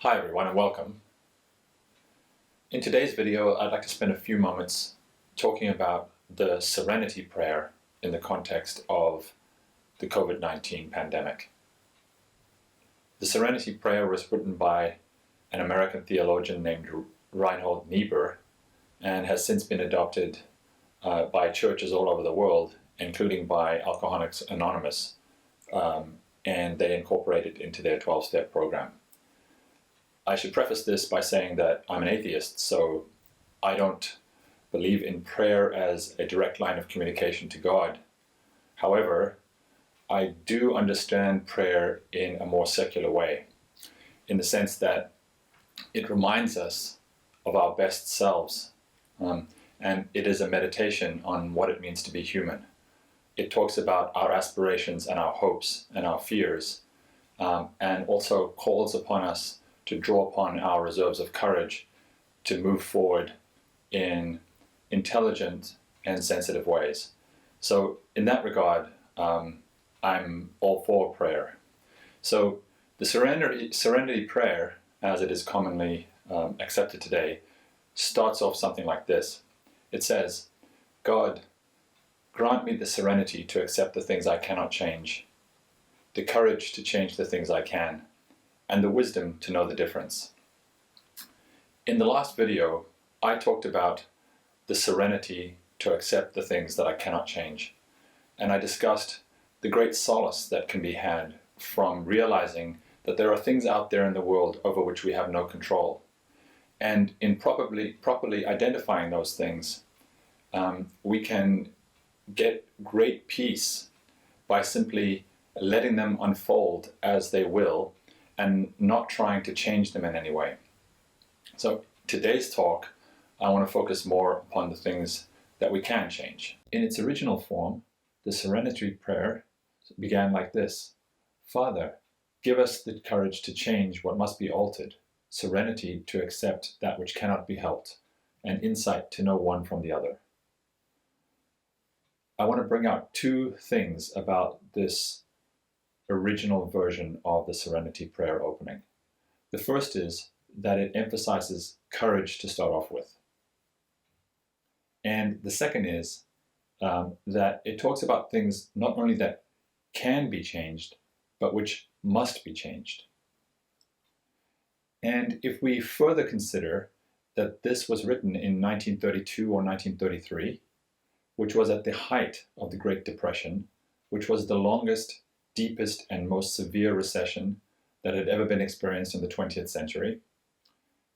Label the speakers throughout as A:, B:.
A: Hi everyone and welcome. In today's video, I'd like to spend a few moments talking about the Serenity prayer in the context of the COVID-19 pandemic. The Serenity prayer was written by an American theologian named Reinhold Niebuhr and has since been adopted by churches all over the world, including by Alcoholics Anonymous, and they incorporate it into their 12-step program. I should preface this by saying that I'm an atheist, so I don't believe in prayer as a direct line of communication to God. However, I do understand prayer in a more secular way, in the sense that it reminds us of our best selves, and it is a meditation on what it means to be human. It talks about our aspirations and our hopes and our fears, and also calls upon us to draw upon our reserves of courage to move forward in intelligent and sensitive ways. So in that regard, I'm all for prayer. So the Serenity prayer, as it is commonly accepted today, starts off something like this. It says, "God, grant me the serenity to accept the things I cannot change, the courage to change the things I can, and the wisdom to know the difference." In the last video, I talked about the serenity to accept the things that I cannot change. And I discussed the great solace that can be had from realizing that there are things out there in the world over which we have no control. And in properly identifying those things, we can get great peace by simply letting them unfold as they will, and not trying to change them in any way. So today's talk, I want to focus more upon the things that we can change. In its original form, the Serenity prayer began like this: "Father, give us the courage to change what must be altered, serenity to accept that which cannot be helped, and insight to know one from the other." I want to bring out two things about this original version of the Serenity prayer opening. The first is that it emphasizes courage to start off with. And the second is that it talks about things not only that can be changed, but which must be changed. And if we further consider that this was written in 1932 or 1933, which was at the height of the Great Depression, which was the longest, deepest and most severe recession that had ever been experienced in the 20th century,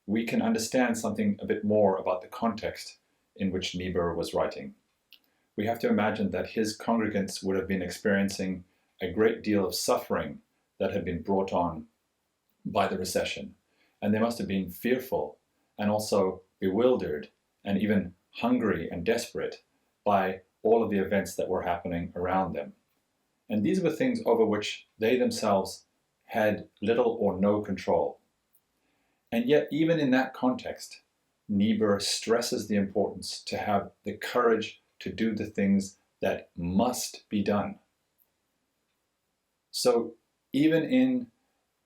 A: we can understand something a bit more about the context in which Niebuhr was writing. We have to imagine that his congregants would have been experiencing a great deal of suffering that had been brought on by the recession, and they must have been fearful and also bewildered and even hungry and desperate by all of the events that were happening around them. And these were things over which they themselves had little or no control. And yet, even in that context, Niebuhr stresses the importance to have the courage to do the things that must be done. So even in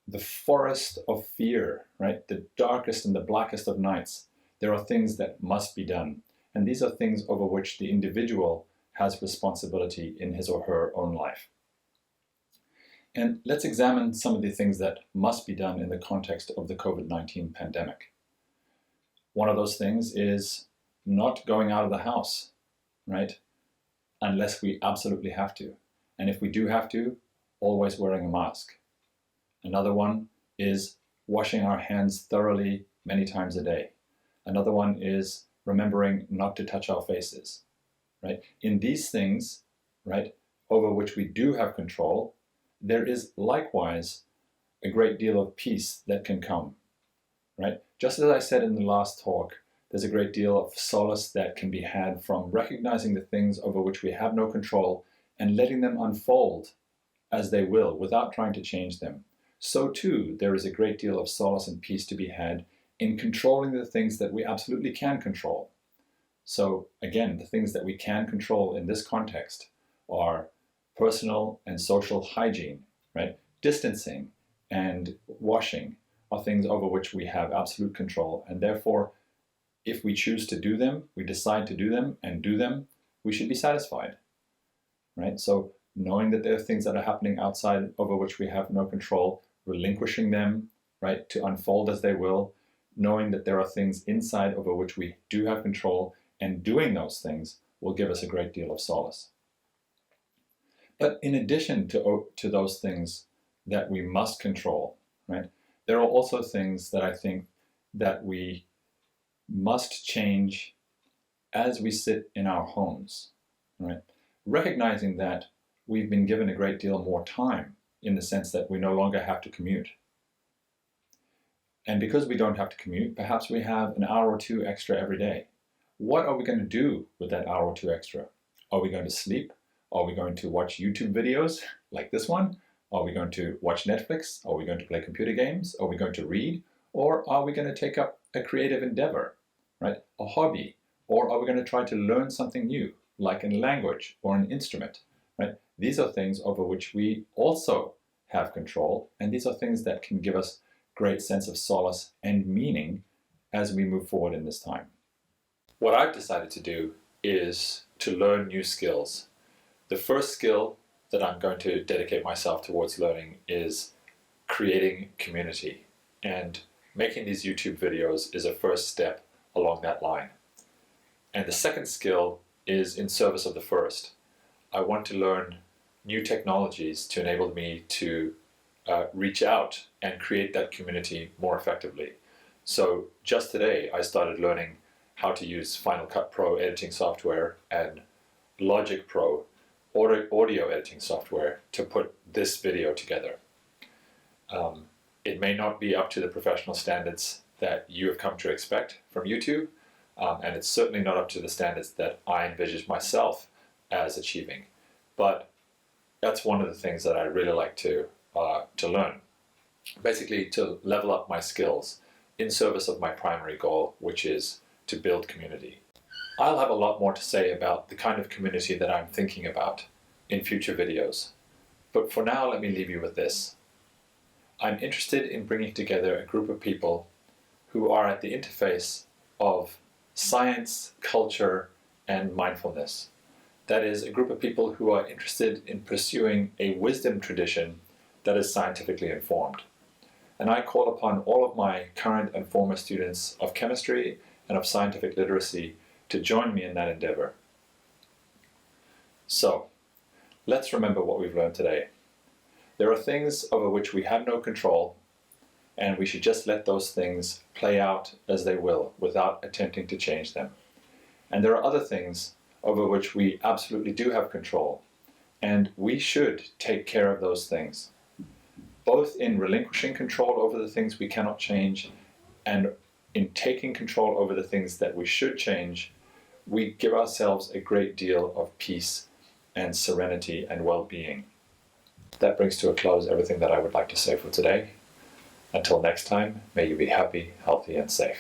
A: the forest of fear, right, the darkest and the blackest of nights, there are things that must be done. And these are things over which the individual has responsibility in his or her own life. And let's examine some of the things that must be done in the context of the COVID-19 pandemic. One of those things is not going out of the house, right? Unless we absolutely have to. And if we do have to, always wearing a mask. Another one is washing our hands thoroughly many times a day. Another one is remembering not to touch our faces, right? In these things, right, over which we do have control, there is likewise a great deal of peace that can come, right? Just as I said in the last talk, there's a great deal of solace that can be had from recognizing the things over which we have no control and letting them unfold as they will without trying to change them. So too, there is a great deal of solace and peace to be had in controlling the things that we absolutely can control. So again, the things that we can control in this context are personal and social hygiene, right? Distancing and washing are things over which we have absolute control, and therefore, if we choose to do them, we decide to do them and do them, we should be satisfied, right? So knowing that there are things that are happening outside over which we have no control, relinquishing them, right, to unfold as they will, knowing that there are things inside over which we do have control, and doing those things will give us a great deal of solace. But in addition to those things that we must control, right, there are also things that I think that we must change as we sit in our homes, right? Recognizing that we've been given a great deal more time in the sense that we no longer have to commute. And because we don't have to commute, perhaps we have an hour or two extra every day. What are we going to do with that hour or two extra? Are we going to sleep? Are we going to watch YouTube videos like this one? Are we going to watch Netflix? Are we going to play computer games? Are we going to read? Or are we going to take up a creative endeavor, right? A hobby? Or are we going to try to learn something new, like a language or an instrument, right? These are things over which we also have control, and these are things that can give us great sense of solace and meaning as we move forward in this time. What I've decided to do is to learn new skills. The first skill that I'm going to dedicate myself towards learning is creating community, and making these YouTube videos is a first step along that line. And the second skill is in service of the first. I want to learn new technologies to enable me to reach out and create that community more effectively. So just today I started learning how to use Final Cut Pro editing software and Logic Pro audio editing software to put this video together. It may not be up to the professional standards that you have come to expect from YouTube, and it's certainly not up to the standards that I envisage myself as achieving. But that's one of the things that I really like to learn. Basically, to level up my skills in service of my primary goal, which is to build community. I'll have a lot more to say about the kind of community that I'm thinking about in future videos. But for now, let me leave you with this. I'm interested in bringing together a group of people who are at the interface of science, culture, and mindfulness. That is, a group of people who are interested in pursuing a wisdom tradition that is scientifically informed. And I call upon all of my current and former students of chemistry and of scientific literacy to join me in that endeavor. So, let's remember what we've learned today. There are things over which we have no control, and we should just let those things play out as they will without attempting to change them. And there are other things over which we absolutely do have control, and we should take care of those things, both in relinquishing control over the things we cannot change and in taking control over the things that we should change. We give ourselves a great deal of peace and serenity and well-being. That brings to a close everything that I would like to say for today. Until next time, may you be happy, healthy, and safe.